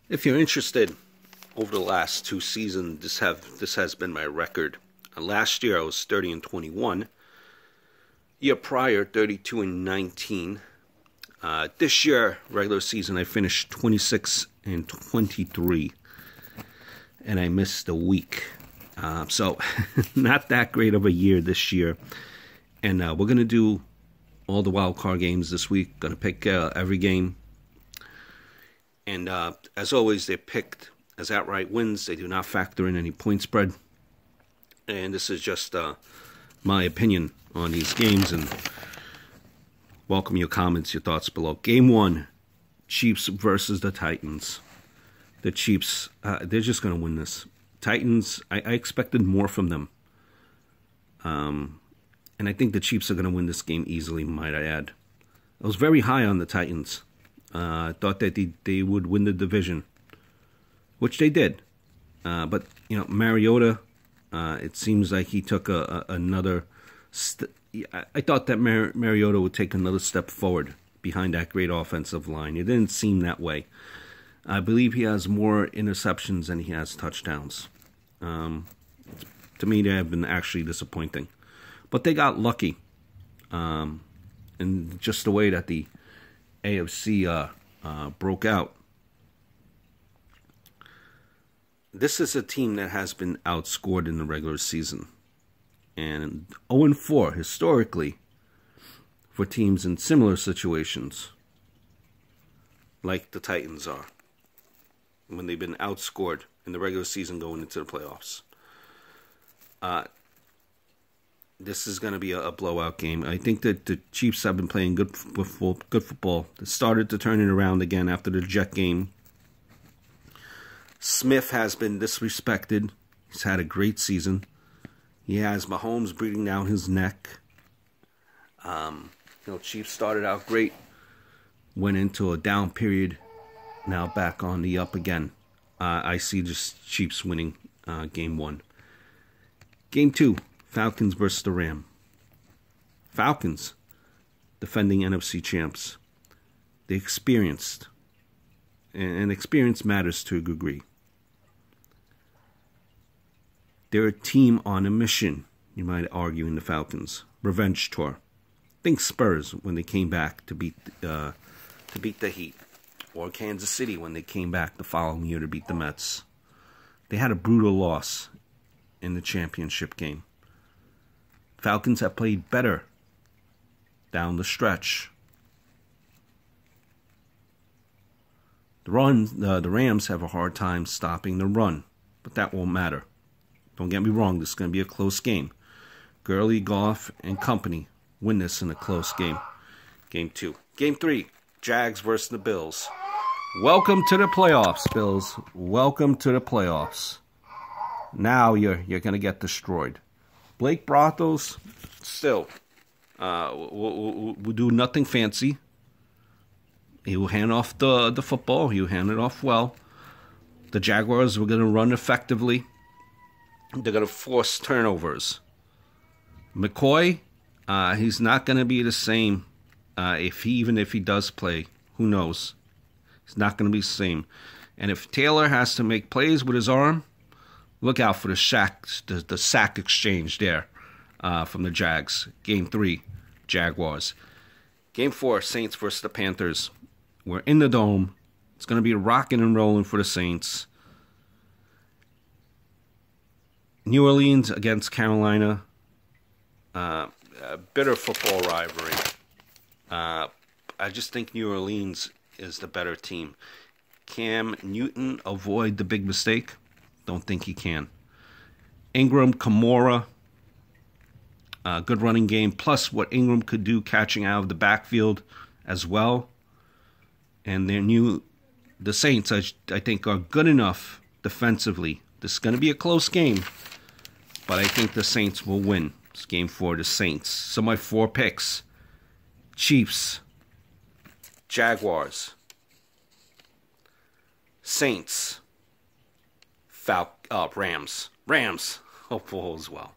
If you're interested, over the last two seasons, this has been my record. Last year I was 30-21. Year prior, 32-19. This year, regular season, I finished 26-23, and I missed a week. So not that great of a year this year. And we're gonna do all the wild card games this week. Gonna pick every game. And as always, they're picked as outright wins. They do not factor in any point spread. And this is just my opinion on these games. And welcome your comments, your thoughts below. Game 1, Chiefs versus the Titans. The Chiefs, they're just going to win this. Titans, I expected more from them. And I think the Chiefs are going to win this game easily, might I add. I was very high on the Titans. I thought that they would win the division, which they did. But, you know, Mariota, it seems like he took another... I thought that Mariota would take another step forward behind that great offensive line. It didn't seem that way. I believe he has more interceptions than he has touchdowns. To me, they have been actually disappointing. But they got lucky. And just the way that the AFC broke out. This is a team that has been outscored in the regular season. And 0-4 historically for teams in similar situations, like the Titans are, when they've been outscored in the regular season going into the playoffs. This is going to be a blowout game. I think that the Chiefs have been playing good football. They started to turn it around again after the Jet game. Smith has been disrespected. He's had a great season. He has Mahomes breathing down his neck. Chiefs started out great. Went into a down period. Now back on the up again. I see just Chiefs winning game 1. Game 2, Falcons versus the Rams. Falcons, defending NFC champs. They experienced. And experience matters to a degree. They're a team on a mission, you might argue, in the Falcons. Revenge tour. Think Spurs when they came back to beat the Heat. Or Kansas City when they came back the following year to beat the Mets. They had a brutal loss in the championship game. Falcons have played better down the stretch. The Rams have a hard time stopping the run, but that won't matter. Don't get me wrong, this is going to be a close game. Gurley, Goff, and company win this in a close game. Game 2. Game 3, Jags versus the Bills. Welcome to the playoffs, Bills. Welcome to the playoffs. Now you're going to get destroyed. Blake Bortles, still, will do nothing fancy. He will hand off the football. He will hand it off well. The Jaguars were going to run effectively. They're going to force turnovers. McCoy, he's not going to be the same even if he does play. Who knows? He's not going to be the same. And if Taylor has to make plays with his arm, look out for the sack exchange there from the Jags. Game 3, Jaguars. Game 4, Saints versus the Panthers. We're in the Dome. It's going to be rocking and rolling for the Saints. New Orleans against Carolina. A bitter football rivalry. I just think New Orleans is the better team. Cam Newton avoid the big mistake? Don't think he can. Ingram, Kamara. Good running game. Plus what Ingram could do catching out of the backfield as well. And the Saints, I think, are good enough defensively. This is going to be a close game. But I think the Saints will win. It's game 4, the Saints. So my 4 picks. Chiefs. Jaguars. Saints. Rams. Rams. Hopeful as well.